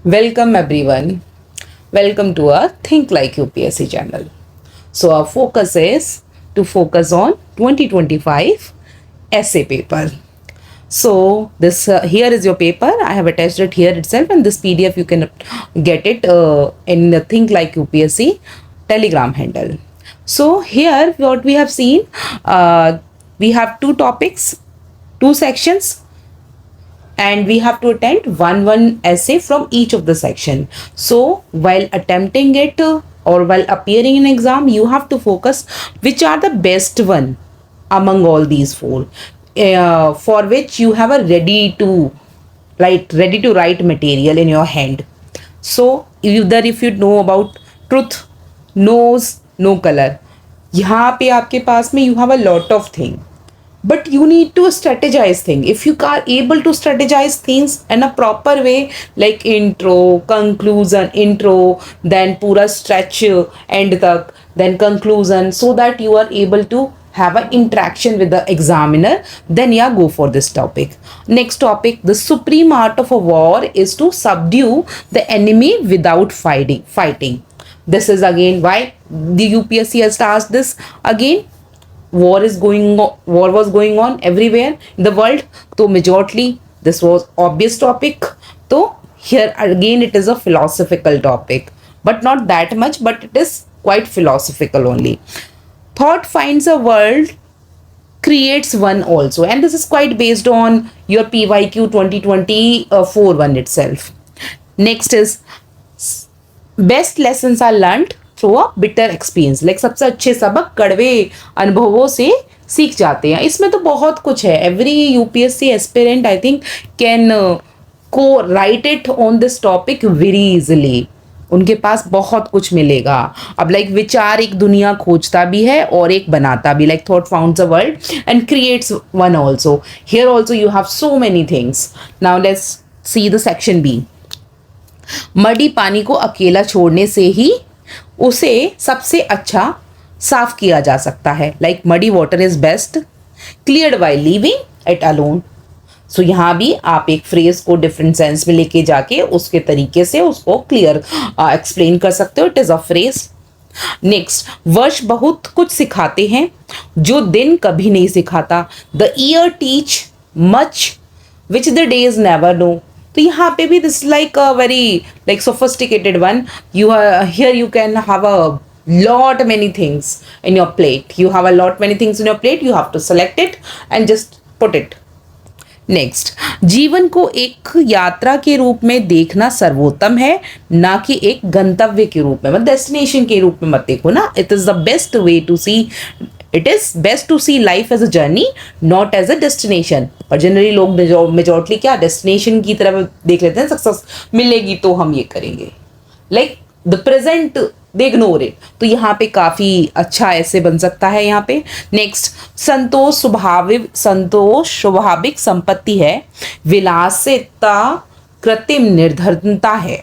Welcome everyone. Welcome to our Think Like UPSC channel. So our focus is to focus on 2025 essay paper. So this here is your paper. I have attached it here itself, and this PDF you can get it in the Think Like UPSC Telegram handle. So here what we have seen, we have two topics, two sections, and we have to attend one essay from each of the section. So while attempting it or while appearing in exam, you have to focus which are the best one among all these four, for which you have a ready to write material in your hand. So either if you know about truth, knows, no color, यहाँ पे आपके पास में you have a lot of thing, but you need to strategize things. If you are able to strategize things in a proper way, like intro, conclusion, intro, then pura stretch end tak, then conclusion, so that you are able to have an interaction with the examiner, then yeah, go for this topic. Next topic, the supreme art of a war is to subdue the enemy without fighting. This is again why the UPSC has asked this again. War was going on everywhere in the world, so majorly this was obvious topic. So here again it is a philosophical topic, but not that much, but it is quite philosophical only. Thought finds a world, creates one also, and this is quite based on your PYQ 2024 one itself. Next is best lessons are learned through a bitter experience, like सबसे अच्छे सबक कड़वे अनुभवों से सीख जाते हैं. इसमें तो बहुत कुछ है. Every UPSC aspirant I think can को write it on this topic very easily. उनके पास बहुत कुछ मिलेगा. अब लाइक विचार एक दुनिया खोजता भी है और एक बनाता भी, like thought founds a world and creates one also. Here also you have so many things. Now let's see the section b. Muddy पानी को अकेला छोड़ने से ही उसे सबसे अच्छा साफ किया जा सकता है. Like muddy water is best cleared by leaving it alone. So यहाँ भी आप एक फ्रेज को डिफरेंट सेंस में लेके जाके उसके तरीके से उसको क्लियर एक्सप्लेन कर सकते हो. It is a phrase. Next, वर्ष बहुत कुछ सिखाते हैं जो दिन कभी नहीं सिखाता. The year teach much which the days never know. तो यहाँ पे भी this like a very like sophisticated one. You here you can have a lot many things in your plate. You have a lot many things in your plate. You have to select it and just put it. Next, जीवन को एक यात्रा के रूप में देखना सर्वोत्तम है, ना कि एक गंतव्य के रूप में, मतलब डेस्टिनेशन के रूप में मत देखो ना. It is the best way to see. It is best to see life as a journey, not as a destination. और जनरली लोग मेजॉरिटी क्या डेस्टिनेशन की तरफ देख लेते हैं. सक्सेस मिलेगी तो हम ये करेंगे, like the present they ignore it. तो यहाँ पे काफी अच्छा ऐसे बन सकता है यहाँ पे. नेक्स्ट, संतोष स्वाभाविक संपत्ति है, विलासिता कृत्रिम निर्धनता है.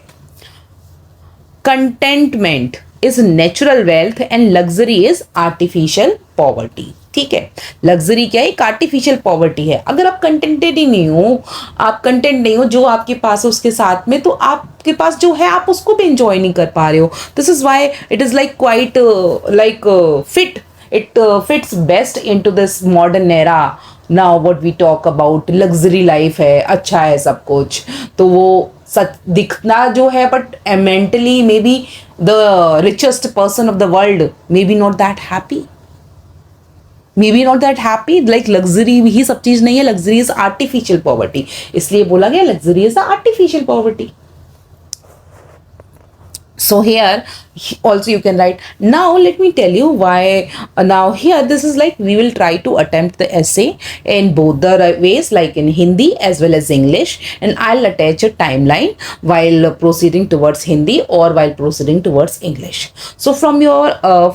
Contentment is natural wealth and luxury is artificial poverty. ठीक है, लग्जरी क्या है, एक आर्टिफिशियल पॉवर्टी है. अगर आप कंटेंटेड ही नहीं हो, आप कंटेंट नहीं हो जो आपके पास है उसके साथ में, तो आपके पास जो है आप उसको भी इंजॉय नहीं कर पा रहे हो. This is why it is like quite like fit. It fits best into this modern era. Now what we talk about luxury life है, अच्छा है सब कुछ, तो वो सच दिखना जो है, but mentally maybe the richest person of the world maybe not that happy. Maybe not that happy. Like luxury ही सब चीज नहीं है. लग्जरी इज आर्टिफिशियल पॉवर्टी, इसलिए बोला गया luxury is artificial poverty. So here also you can write. Now let me tell you why. Now here this is like we will try to attempt the essay in both the ways, like in Hindi as well as English, and I'll attach a timeline while proceeding towards Hindi or while proceeding towards English. So from your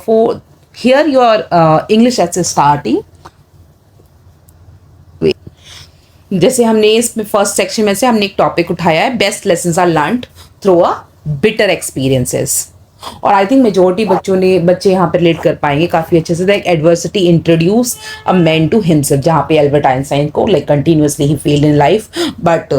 for here your English essay starting. जैसे हमने इसमें first section में से हमने एक topic उठाया है, best lessons are learned through a bitter experiences. और आई थिंक मेजोरिटी बच्चे यहाँ पे रिलेट कर पाएंगे काफ़ी अच्छे से. Like adversity introduce a man to himself, जहाँ पे एल्बर्ट आइंस्टाइन को लाइक कंटिन्यूसली ही फेल्ड इन लाइफ, बट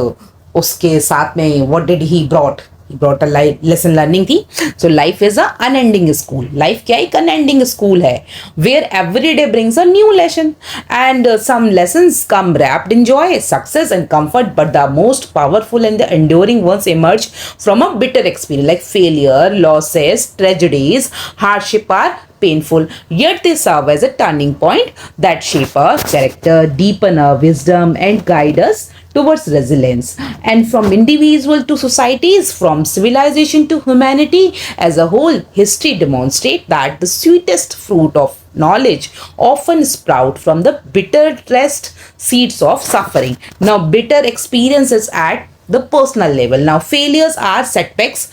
उसके साथ में what did he brought brought a lesson learning थी. So life is a unending school. Life क्या एक अनएंडिंग स्कूल है, where every day brings a new lesson and some lessons come wrapped in joy, success and comfort, but the most powerful and the enduring ones emerge from a bitter experience like failure, losses, tragedies, hardship are painful, yet they serve as a turning point that shape our character, deepen our wisdom and guide us towards resilience. And from individual to societies, from civilization to humanity as a whole, history demonstrates that the sweetest fruit of knowledge often sprout from the bitterest seeds of suffering. Now, bitter experiences at the personal level. Now, failures are setbacks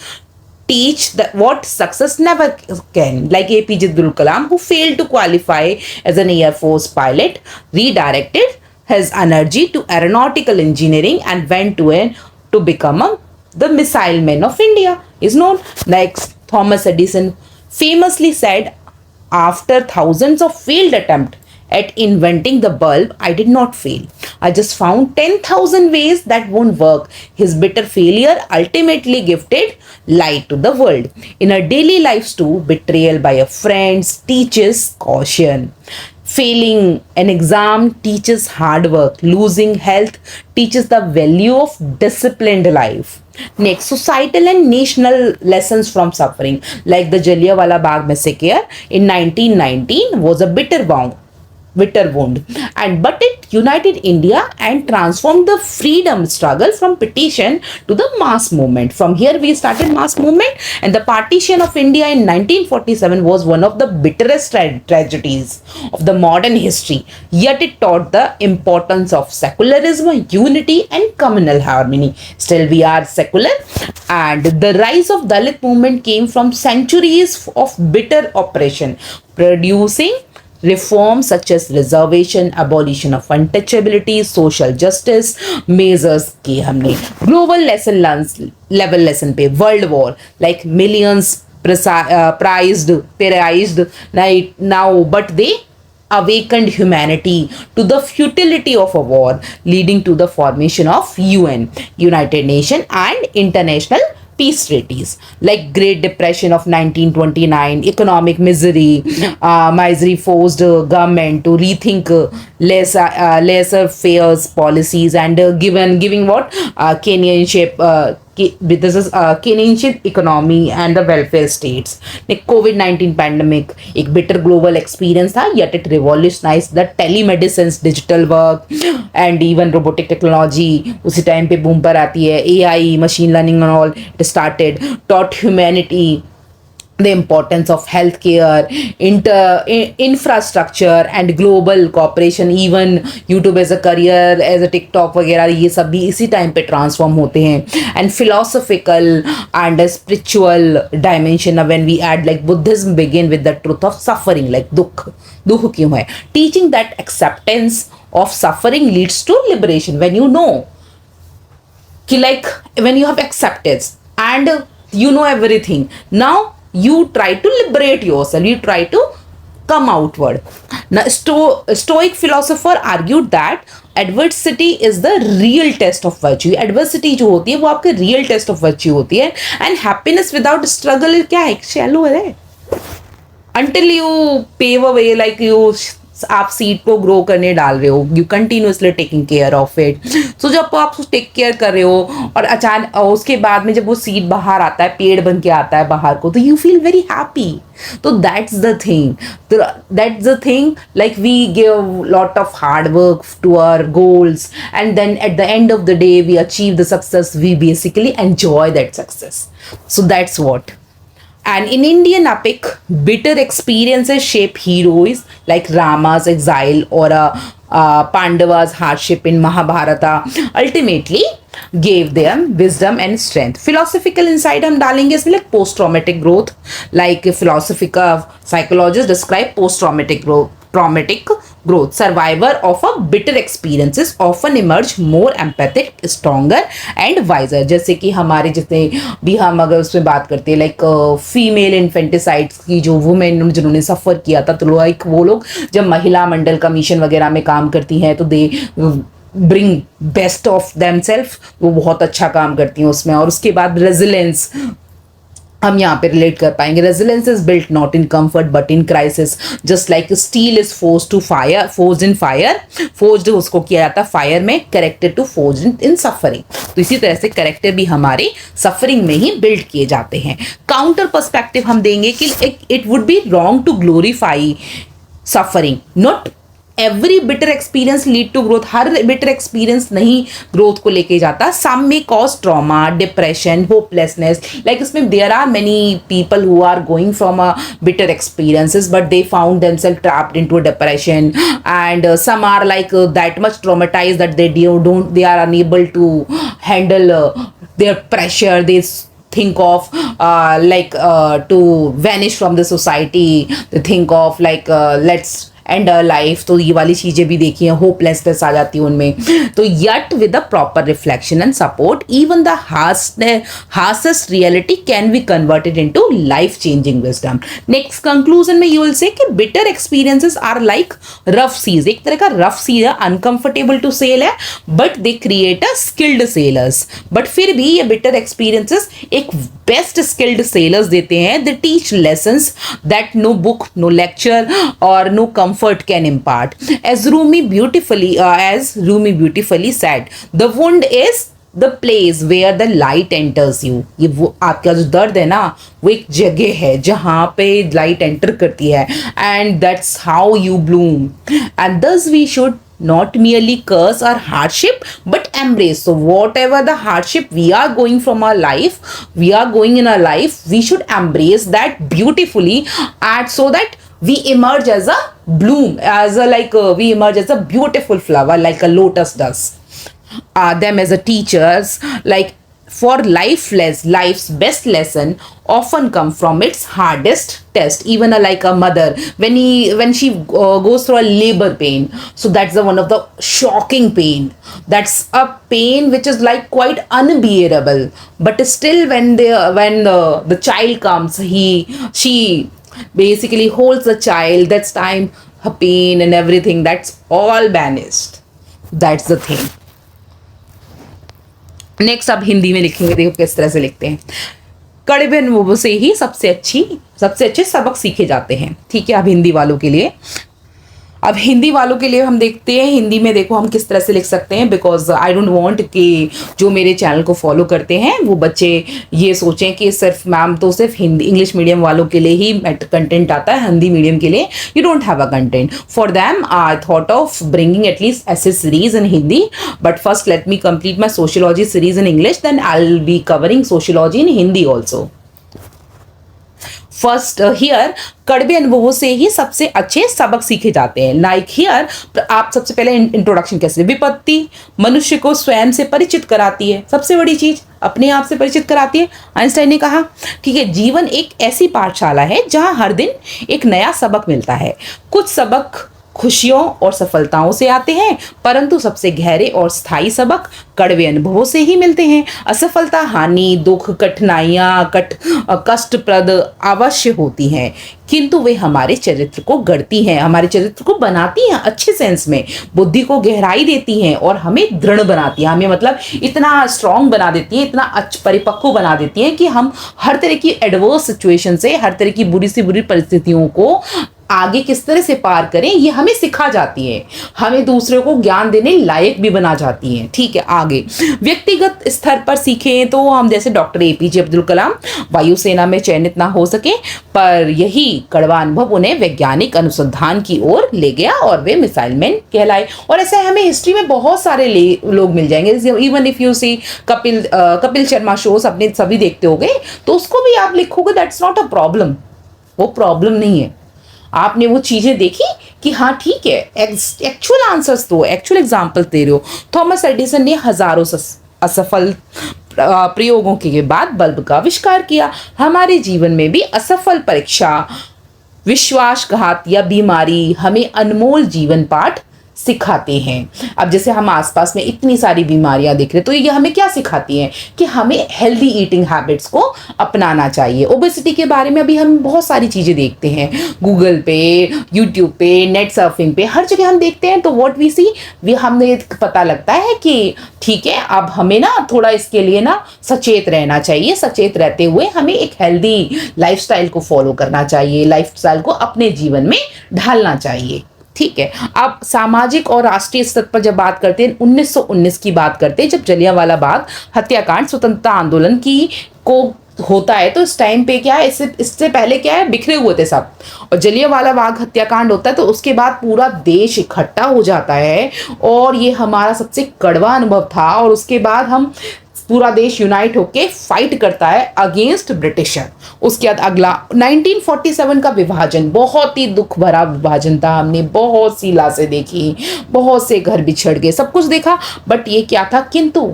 teach that what success never can, like APJ Abdul Kalam, who failed to qualify as an Air Force pilot, redirected his energy to aeronautical engineering and went to become the missile man of India is known. Like Thomas Edison famously said, after thousands of failed attempts at inventing the bulb, I did not fail. I just found 10,000 ways that won't work. His bitter failure ultimately gifted light to the world. In our daily lives too, betrayal by a friend teaches caution. Failing an exam teaches hard work. Losing health teaches the value of disciplined life. Next, societal and national lessons from suffering, like the Jallianwala Bagh massacre in 1919 was a bitter wound, and but it united India and transformed the freedom struggle from petition to the mass movement. From here we started mass movement, and the partition of India in 1947 was one of the bitterest tragedies of the modern history, yet it taught the importance of secularism, unity and communal harmony. Still we are secular, and the rise of Dalit movement came from centuries of bitter oppression, producing reforms such as reservation, abolition of untouchability, social justice measures किए हमने. Global level lesson पे world war, like millions prized now, but they awakened humanity to the futility of a war, leading to the formation of UN, United Nations and international peace treaties, like Great Depression of 1929, economic misery forced government to rethink lesser fares policies, and giving what this is Keynesian economy and the welfare states. Like COVID-19 pandemic एक bitter global experience था, yet it revolutionized the telemedicine, digital work and even robotic technology. उसी time पे boom पर आती है AI, machine learning and all. It started, taught humanity the importance of healthcare, infrastructure and global cooperation. Even YouTube as a career, as a TikTok वगैरह, ये सब भी इसी टाइम पे ट्रांसफॉर्म होते हैं. And philosophical and a spiritual dimension, when we add, like Buddhism begin with the truth of suffering, like दुख क्यों है, teaching that acceptance of suffering leads to liberation. When you know कि like when you have acceptance and you know everything, now you try to liberate yourself, you try to come outward. Now, Stoic philosopher argued that adversity is the real test of virtue. Adversity जो होती है वो आपके real test of virtue होती है. And happiness without struggle क्या है, shallow है. Until you pave a way, like you आप सीड को ग्रो करने डाल रहे हो, you continuously taking care of it. So जब आप उसको टेक केयर कर रहे हो और अचानक उसके बाद में जब वो सीड बाहर आता है, पेड़ बन के आता है बाहर को, तो यू फील वेरी हैप्पी. तो that's the thing like we give lot of hard work to our goals, and then at the end of the day we achieve the success, we basically enjoy that success. So that's what. And in Indian epic, bitter experiences shape heroes like Rama's exile or Pandava's hardship in Mahabharata, ultimately gave them wisdom and strength. Philosophical insight हम डालेंगे इसमें, like post traumatic growth, like philosophical psychologists describe post traumatic growth. Survivor of a bitter experiences often emerge more empathic, stronger and wiser. जैसे कि हमारे जितने भी हम अगर उसमें बात करते हैं, लाइक फीमेल इन्फेंटिसाइड्स की जो वुमेन जिन्होंने सफ़र किया था, तो लाइक वो लोग जब महिला मंडल कमीशन वगैरह में काम करती हैं तो bring best of them self, वो बहुत अच्छा काम करती हैं उसमें। और उसके बाद रेजिलेंस हम यहाँ पे रिलेट कर पाएंगे। Resilience is built not in comfort but in crisis, just like steel is forced to fire, forced in fire, forced उसको किया जाता है फायर में, character to forced in suffering. तो इसी तरह से करेक्टर भी हमारे सफरिंग में ही बिल्ड किए जाते हैं। काउंटर पर्सपेक्टिव हम देंगे कि it would be wrong to glorify suffering, not every bitter experience lead to growth. हर बिटर एक्सपीरियंस नहीं ग्रोथ को लेके जाता। Some may cause trauma, depression, hopelessness, like इसमें there are many people who are going from a bitter experiences but they found themselves trapped into depression, and some are like that much traumatized that they are unable to handle their pressure. They think of to vanish from the society. They think of let's and life. तो ये वाली चीज़ें भी देखी हैं, hopelessness आ जाती है उनमें। तो yet with the proper reflection and support even the harshest reality can be converted into life changing wisdom. Next conclusion में यू विल से कि bitter experiences are like rough seas, एक तरह का रफ सीज है, uncomfortable to sail है but they create a skilled sailors. But फिर भी ये बिटर एक्सपीरियंसेस एक बेस्ट स्किल्ड सेलर्स देते हैं। They teach lessons that no book, no lecture और no comfort can impart. As Rumi beautifully said, the wound is the place where the light enters you. ये वो आपका जो दर्द है ना, वो एक जगह है जहाँ पे लाइट एंटर करती है, and that's how you bloom. And thus we should not merely curse our hardship but embrace. So whatever the hardship we are going from our life, we are going in our life, we should embrace that beautifully, and so that we emerge as a bloom, we emerge as a beautiful flower like a lotus does. Them as a teachers, like for life's best lesson often come from its hardest test. Even like a mother when she goes through a labor pain, so that's one of the shocking pain. That's a pain which is like quite unbearable, but still when the child comes, she basically holds the child. That's time her pain and everything, that's all banished. That's the thing. Next अब हिंदी में लिखेंगे, देखो किस तरह से लिखते हैं। कड़वे अनुभवों से ही सबसे अच्छे सबक सीखे जाते हैं। ठीक है, अब हिंदी वालों के लिए हम देखते हैं। हिंदी में देखो हम किस तरह से लिख सकते हैं, बिकॉज आई डोंट वांट कि जो मेरे चैनल को फॉलो करते हैं वो बच्चे ये सोचें कि सिर्फ हिंदी इंग्लिश मीडियम वालों के लिए ही कंटेंट आता है, हिंदी मीडियम के लिए you don't have a content. For them I thought of bringing at least ऐसे series in Hindi, but first let me complete my sociology series in English, then I will be covering sociology in Hindi also. First here कड़वे अनुभवों से ही सबसे अच्छे सबक सीखे जाते हैं। लाइक हियर आप सबसे पहले इंट्रोडक्शन कैसे, विपत्ति मनुष्य को स्वयं से परिचित कराती है, सबसे बड़ी चीज अपने आप से परिचित कराती है। आइंस्टाइन ने कहा ठीक है, जीवन एक ऐसी पाठशाला है जहां हर दिन एक नया सबक मिलता है। कुछ सबक खुशियों और सफलताओं से आते हैं, परंतु सबसे गहरे और स्थायी सबक कड़वे अनुभवों से ही मिलते हैं। असफलता, हानि, दुख, कठिनाइयाँ कष्टप्रद अवश्य होती हैं, किंतु वे हमारे चरित्र को गढ़ती हैं, हमारे चरित्र को बनाती हैं अच्छे सेंस में, बुद्धि को गहराई देती हैं और हमें दृढ़ बनाती हैं, हमें मतलब इतना स्ट्रांग बना देती हैं, इतना परिपक्व बना देती हैं कि हम हर तरह की एडवर्स सिचुएशन से, हर तरह की बुरी से बुरी परिस्थितियों को आगे किस तरह से पार करें ये हमें सिखा जाती है, हमें दूसरों को ज्ञान देने लायक भी बना जाती हैं। ठीक है, आगे व्यक्तिगत स्तर पर सीखें तो हम जैसे डॉक्टर APJ अब्दुल कलाम वायुसेना में चयनित ना हो सके, पर यही कड़वा अनुभव उन्हें वैज्ञानिक अनुसंधान की ओर ले गया और वे मिसाइल मैन कहलाए। और ऐसे हमें हिस्ट्री में बहुत सारे लोग मिल जाएंगे। Even if you see Kapil Sharma shows अपने सभी देखते हो गए, तो उसको भी आप लिखोगे दैट्स नॉट अ प्रॉब्लम, वो प्रॉब्लम नहीं है। आपने वो चीजें देखी कि हाँ ठीक है, एक्चुअल आंसर्स दो, एक्चुअल एग्जाम्पल दे रहे हो। थॉमस एडिसन ने हजारों असफल प्रयोगों के बाद बल्ब का आविष्कार किया। हमारे जीवन में भी असफल परीक्षा, विश्वासघात या बीमारी हमें अनमोल जीवन पाठ सिखाते हैं। अब जैसे हम आसपास में इतनी सारी बीमारियां देख रहे हैं, तो ये हमें क्या सिखाती हैं कि हमें हेल्दी ईटिंग हैबिट्स को अपनाना चाहिए। ओबेसिटी के बारे में अभी हम बहुत सारी चीज़ें देखते हैं, गूगल पे, यूट्यूब पे, नेट सर्फिंग पे, हर जगह हम देखते हैं। तो व्हाट वी सी, वी हमें पता लगता है कि ठीक है, अब हमें ना थोड़ा इसके लिए ना सचेत रहना चाहिए। सचेत रहते हुए हमें एक हेल्दी लाइफस्टाइल को फॉलो करना चाहिए, लाइफस्टाइल को अपने जीवन में ढालना चाहिए। ठीक है, अब सामाजिक और राष्ट्रीय स्तर पर जब बात करते हैं, 1919 की बात करते हैं, जब जलियांवाला बाग हत्याकांड स्वतंत्रता आंदोलन की को होता है, तो इस टाइम पे क्या है, इससे पहले क्या है, बिखरे हुए थे सब, और जलियांवाला बाग हत्याकांड होता है तो उसके बाद पूरा देश इकट्ठा हो जाता है, और ये हमारा सबसे कड़वा अनुभव था। और उसके बाद हम पूरा देश यूनाइट होके फाइट करता है अगेंस्ट ब्रिटिशर। उसके बाद अगला 1947 का विभाजन, बहुत ही दुख भरा विभाजन था। हमने बहुत सी लाशें देखी, बहुत से घर बिछड़ गए, सब कुछ देखा, बट ये क्या था, किंतु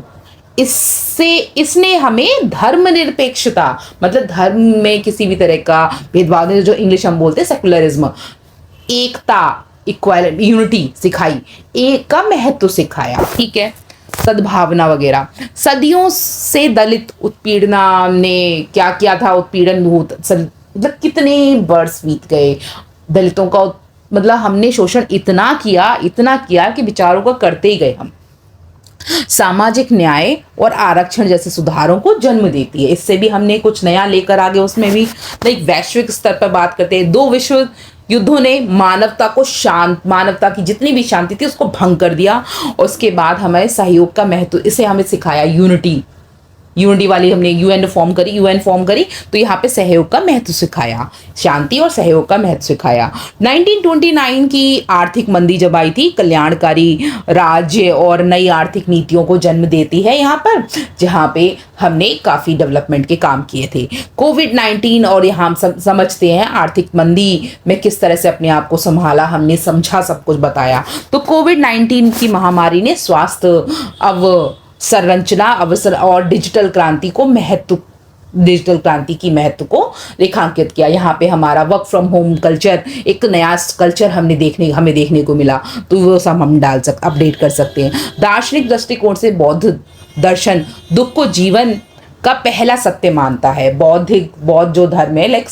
इसने हमें धर्मनिरपेक्षता, मतलब धर्म में किसी भी तरह का भेदभाव नहीं, जो इंग्लिश हम बोलते हैं सेकुलरिज्म, एकता, इक्वालिटी, यूनिटी सिखाई, एक का महत्व सिखाया। ठीक है, सद्भावना वगैरह। सदियों से दलित उत्पीड़ना ने क्या किया था, उत्पीड़न मतलब कितने वर्ष बीत गए दलितों का, मतलब हमने शोषण इतना किया कि बेचारों का करते ही गए हम। सामाजिक न्याय और आरक्षण जैसे सुधारों को जन्म देती है। इससे भी हमने कुछ नया लेकर आगे, उसमें भी लाइक वैश्विक स्तर पर बात करते हैं। 2 विश्व युद्धों ने मानवता की जितनी भी शांति थी उसको भंग कर दिया। उसके बाद हमें सहयोग का महत्व, इसे हमें सिखाया, यूनिटी वाली हमने यूएन फॉर्म करी, तो यहाँ पे सहयोग का महत्व सिखाया, शांति और सहयोग का महत्व सिखाया। 1929 की आर्थिक मंदी जब आई थी, कल्याणकारी राज्य और नई आर्थिक नीतियों को जन्म देती है यहाँ पर, जहाँ पे हमने काफ़ी डेवलपमेंट के काम किए थे। कोविड-19, और यहाँ हम समझते हैं आर्थिक मंदी में किस तरह से अपने आप को संभाला, हमने समझा, सब कुछ बताया। तो कोविड-19 की महामारी ने स्वास्थ्य संरचना अवसर और डिजिटल क्रांति की महत्व को रेखांकित किया। यहाँ पे हमारा वर्क फ्रॉम होम कल्चर, एक नया कल्चर हमें देखने को मिला, तो वो सब हम अपडेट कर सकते हैं। दार्शनिक दृष्टिकोण से बौद्ध दर्शन दुख को जीवन का पहला सत्य मानता है। बौद्ध जो धर्म है, like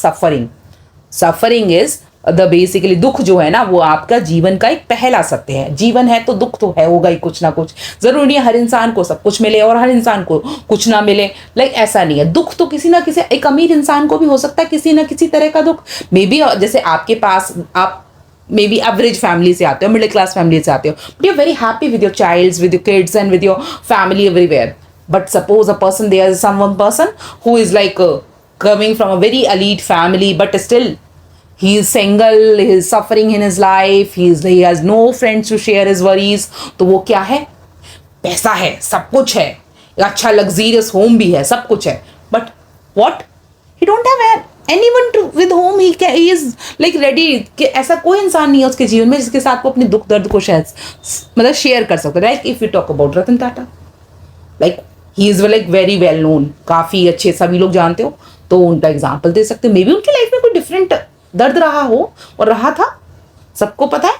suffering is the basically, दुख जो है ना वो आपका जीवन का एक पहला सत्य है। जीवन है तो दुख तो है, होगा ही कुछ ना कुछ। जरूरी नहीं है हर इंसान को सब कुछ मिले और हर इंसान को कुछ ना मिले, लाइक ऐसा नहीं है। दुख तो किसी ना किसी, एक अमीर इंसान को भी हो सकता है किसी ना किसी तरह का दुख। मे बी जैसे आपके पास, आप मे बी एवरेज फैमिली से आते हो, मिडिल क्लास फैमिली से आते हो, but you are very happy with your childs, with your kids and with your family everywhere. But suppose a person, there is one person who is like coming from a very elite family, but still he is single, he is suffering in his life, he has no friends to share his worries. तो वो क्या है? पैसा है, सब कुछ है, अच्छा luxurious home भी है, सब कुछ है, but what? He don't have anyone to with whom he is like ready, कि ऐसा कोई इंसान नहीं है उसके जीवन में जिसके साथ वो अपने दुख दर्द को मतलब शेयर कर सकता है। Like if we talk about Ratan Tata, like he is like very well known, काफ़ी अच्छे, सभी लोग जानते हो, तो उनका एग्जाम्पल दे सकते हो। मे बी उनकी लाइफ में कोई डिफरेंट दर्द रहा हो और रहा था, सबको पता है,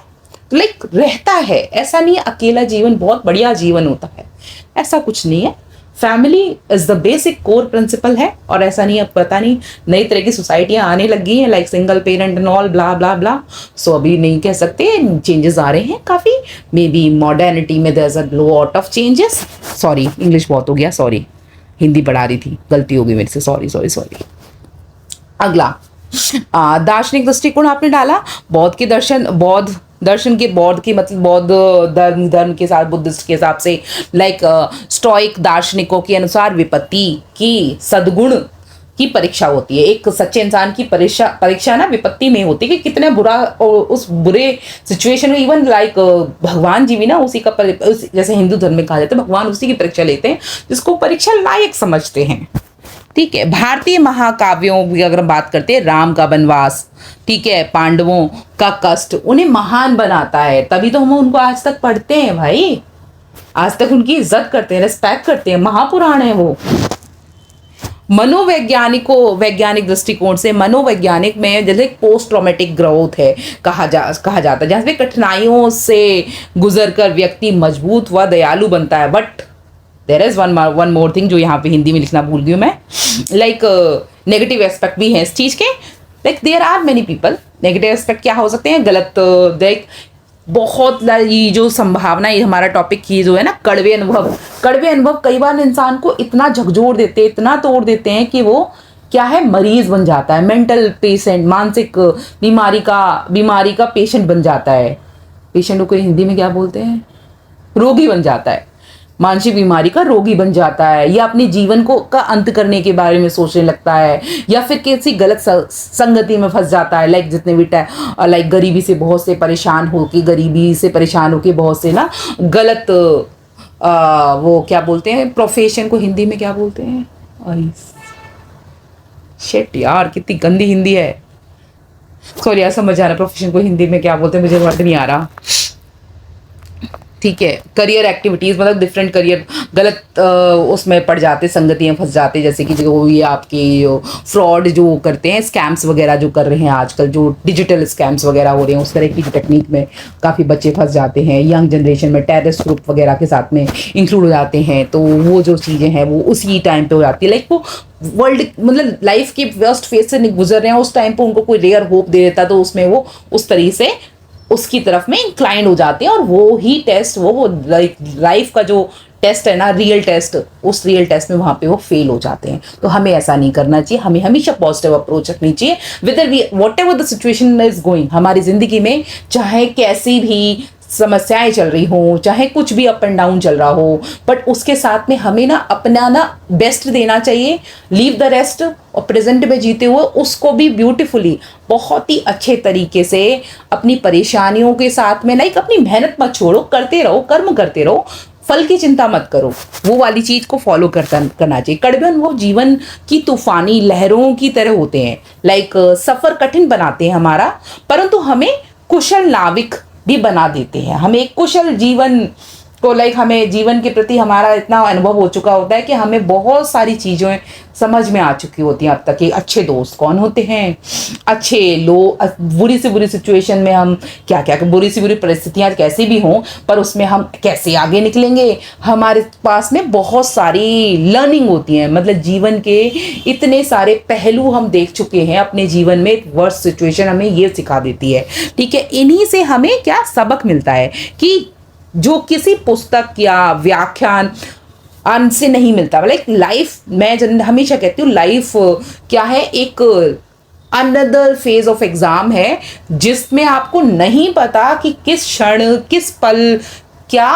तो लाइक रहता है। ऐसा नहीं है अकेला जीवन बहुत बढ़िया जीवन होता है, ऐसा कुछ नहीं है। Family is the basic core principle है, और ऐसा नहीं है, पता नहीं नई तरह की सोसाइटियाँ आने लगी हैं, like single parent and all blah blah blah. So अभी नहीं कह सकते, चेंजेस आ रहे हैं काफ़ी। मे बी मॉडर्निटी में there is a lot of changes. Sorry, English बहुत हो गया, सॉरी, हिंदी पढ़ा रही थी, गलती हो गई मेरे से, सॉरी। अगला दार्शनिक दृष्टिकोण आपने डाला, बौद्ध की मतलब बौद्ध धर्म के साथ, बुद्धिस्ट के हिसाब से, लाइक स्टोइक दार्शनिकों के अनुसार विपत्ति की सद्गुण की परीक्षा होती है। एक सच्चे इंसान की परीक्षा ना विपत्ति में होती है कि कितने बुरा, और उस बुरे सिचुएशन में इवन लाइक भगवान जी भी ना उसी का जैसे हिंदू धर्म में कहा जाता है, भगवान उसी की परीक्षा लेते हैं जिसको परीक्षा लायक समझते हैं। ठीक है, भारतीय महाकाव्यों की अगर बात करते हैं, राम का वनवास, ठीक है, पांडवों का कष्ट उन्हें महान बनाता है, तभी तो हम उनको आज तक पढ़ते हैं भाई, आज तक उनकी इज्जत करते हैं, रिस्पेक्ट करते हैं, महापुराण है वो। वैज्ञानिक दृष्टिकोण से मनोवैज्ञानिक में जैसे पोस्ट ट्रॉमेटिक ग्रोथ है कहा जाता है, जहाँ पे कठिनाइयों से गुजर कर व्यक्ति मजबूत व दयालु बनता है। But there is one more thing जो यहाँ पे हिंदी में लिखना भूल गई हूँ मैं, लाइक नेगेटिव एस्पेक्ट भी है इस चीज़ के। Like there are many people, negative aspect क्या हो सकते हैं, गलत देख बहुत ये जो संभावना, ये हमारा टॉपिक की जो है ना, कड़वे अनुभव कई बार इंसान को इतना झकझोर देते हैं, इतना तोड़ देते हैं कि वो क्या है, मरीज बन जाता है, मेंटल पेशेंट, मानसिक बीमारी का पेशेंट बन जाता है। पेशेंट को हिंदी में क्या बोलते हैं, रोगी बन जाता है, मानसिक बीमारी का रोगी बन जाता है, या अपने जीवन को का अंत करने के बारे में सोचने लगता है, या फिर किसी गलत संगति में फंस जाता है। लाइक जितने भी लाइक गरीबी से बहुत से परेशान होके बहुत से ना गलत वो क्या बोलते हैं, प्रोफेशन को हिंदी में क्या बोलते हैं, शिट यार कितनी गंदी हिंदी है, सॉरी यार समझ आ रहा, प्रोफेशन को हिंदी में क्या बोलते हैं मुझे वर्ड नहीं आ रहा, ठीक है, करियर एक्टिविटीज़, मतलब डिफरेंट करियर गलत उसमें पड़ जाते, संगति में फंस जाते, जैसे कि जो ये आपके फ्रॉड जो करते हैं, स्कैम्स वगैरह जो कर रहे हैं आजकल, जो डिजिटल स्कैम्स वगैरह हो रहे हैं, उस तरह की टेक्निक में काफ़ी बच्चे फंस जाते हैं। यंग जनरेशन में टेररिस्ट ग्रुप वगैरह के साथ में इंक्लूड हो जाते हैं, तो वो जो चीज़ें हैं वो उसी टाइम पे हो जाती है। लाइक वो वर्ल्ड मतलब लाइफ के वर्स्ट फेज से गुजर रहे हैं, उस टाइम पे उनको कोई रेयर होप दे देता, तो उसमें वो उस तरीके से उसकी तरफ में इंक्लाइंड हो जाते हैं, और वो ही टेस्ट वो लाइफ का जो टेस्ट है ना, रियल टेस्ट, उस रियल टेस्ट में वहाँ पे वो फेल हो जाते हैं। तो हमें ऐसा नहीं करना चाहिए, हमें हमेशा पॉजिटिव अप्रोच रखनी चाहिए whether we whatever the situation is going. हमारी ज़िंदगी में चाहे कैसी भी समस्याएं चल रही हों, चाहे कुछ भी अप एंड डाउन चल रहा हो, बट उसके साथ में हमें ना अपना ना बेस्ट देना चाहिए, लीव द रेस्ट, और प्रेजेंट में जीते हुए उसको भी ब्यूटीफुली बहुत ही अच्छे तरीके से अपनी परेशानियों के साथ में, लाइक अपनी मेहनत मत छोड़ो, करते रहो, कर्म करते रहो, फल की चिंता मत करो, वो वाली चीज़ को फॉलो करना चाहिए। कड़वे अनुभव जीवन की तूफानी लहरों की तरह होते हैं, लाइक सफ़र कठिन बनाते हैं हमारा, परंतु हमें कुशल नाविक भी बना देते हैं। हमें एक कुशल जीवन को, लाइक हमें जीवन के प्रति हमारा इतना अनुभव हो चुका होता है कि हमें बहुत सारी चीज़ें समझ में आ चुकी होती हैं अब तक कि अच्छे दोस्त कौन होते हैं, अच्छे लोग, बुरी से बुरी सिचुएशन में हम क्या बुरी से बुरी परिस्थितियाँ कैसी भी हों, पर उसमें हम कैसे आगे निकलेंगे। हमारे पास में बहुत सारी लर्निंग होती हैं, मतलब जीवन के इतने सारे पहलू हम देख चुके हैं अपने जीवन में, एक वर्स्ट सिचुएशन हमें ये सिखा देती है, ठीक है। इन्हीं से हमें क्या सबक मिलता है कि जो किसी पुस्तक या व्याख्यान से नहीं मिलता। लाइक लाइफ, मैं हमेशा कहती हूँ लाइफ क्या है, एक अनदर फेज ऑफ एग्जाम है, जिसमें आपको नहीं पता कि किस क्षण किस पल क्या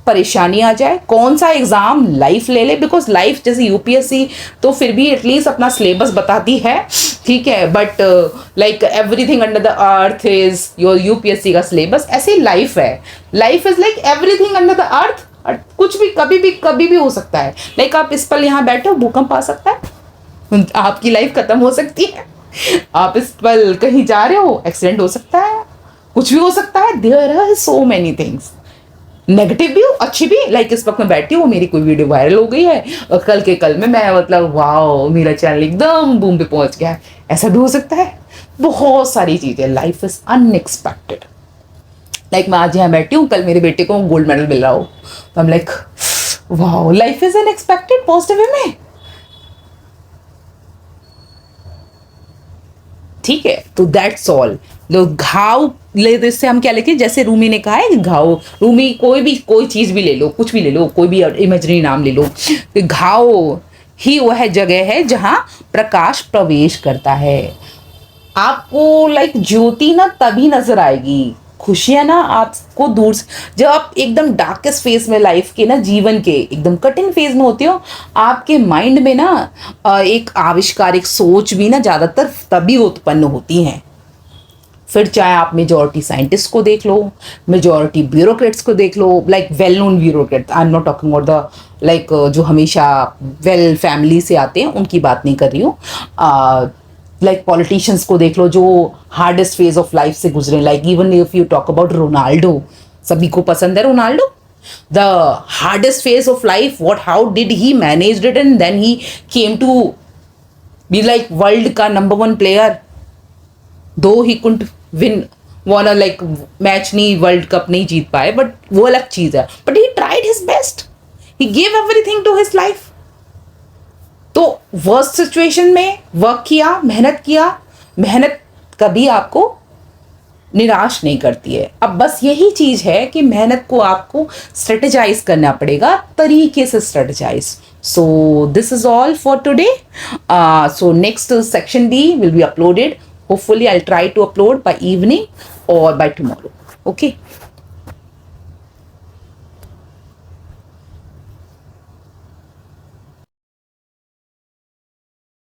परेशानी आ जाए, कौन सा एग्ज़ाम लाइफ ले ले। बिकॉज लाइफ जैसे यूपीएससी तो फिर भी एटलीस्ट अपना सिलेबस बताती है, ठीक है, but like everything under the earth is your UPSC का सिलेबस। ऐसी लाइफ है, life is like everything under the earth, कुछ भी कभी भी हो सकता है। लाइक आप इस पल यहाँ बैठे हो, भूकंप आ सकता है, आपकी लाइफ खत्म हो सकती है। आप इस पल कहीं जा रहे हो, एक्सीडेंट हो सकता है, कुछ भी हो सकता है। There are so many things, negative भी हो, अच्छी भी। लाइक इस वक्त मैं बैठी हूँ, मेरी कोई वीडियो वायरल हो गई है और कल के कल में मैं मतलब वाओ मेरा चैनल एकदम बूम पे पहुंच गया है, ऐसा भी हो सकता है। बहुत सारी चीज़ें, लाइफ इज अनएक्सपेक्टेड। लाइक मैं आज यहाँ बैठी हूँ, कल मेरे बेटे को गोल्ड मेडल मिल रहा हो, तो हम like wow life is unexpected, positive way में, ठीक है। तो दैट्स ऑल। घाव ले, इससे हम क्या लेते हैं, जैसे रूमी ने कहा है कि घाव, रूमी कोई चीज़ भी ले लो, कुछ भी ले लो, कोई भी इमेजनरी नाम ले लो, घाव ही वह जगह है जहाँ प्रकाश प्रवेश करता है। आपको लाइक ज्योति ना तभी नजर आएगी, खुशियाँ ना आपको दूर से, जब आप एकदम डार्केस्ट फेज में, लाइफ के ना, जीवन के एकदम कठिन फेज में होते हो, आपके माइंड में ना एक आविष्कारिक सोच भी ना ज़्यादातर तभी उत्पन्न होती हैं। फिर चाहे आप मेजॉरिटी साइंटिस्ट को देख लो, मेजॉरिटी ब्यूरोक्रेट्स को देख लो, like well known bureaucrat, I am not talking about the like जो हमेशा वेल फैमिली से आते हैं, उनकी बात नहीं कर रही हूँ। लाइक पॉलिटिशियंस को देख लो जो हार्डेस्ट फेज ऑफ लाइफ से गुजरे, like even if you talk about Ronaldo, सभी को पसंद है Ronaldo, the hardest phase of life, what how did he managed it and then he came to be like world का number one player, though he couldn't win won like match, नहीं world cup नहीं जीत पाए, but वो अलग चीज है, but he tried his best, he gave everything to his life. तो वर्स्ट सिचुएशन में वर्क किया, मेहनत किया, मेहनत कभी आपको निराश नहीं करती है। अब बस यही चीज है कि मेहनत को आपको स्ट्रेटेजाइज करना पड़ेगा, तरीके से strategise. So this is all for today. So next section B will be uploaded, hopefully I'll try to upload by evening or by tomorrow. Okay.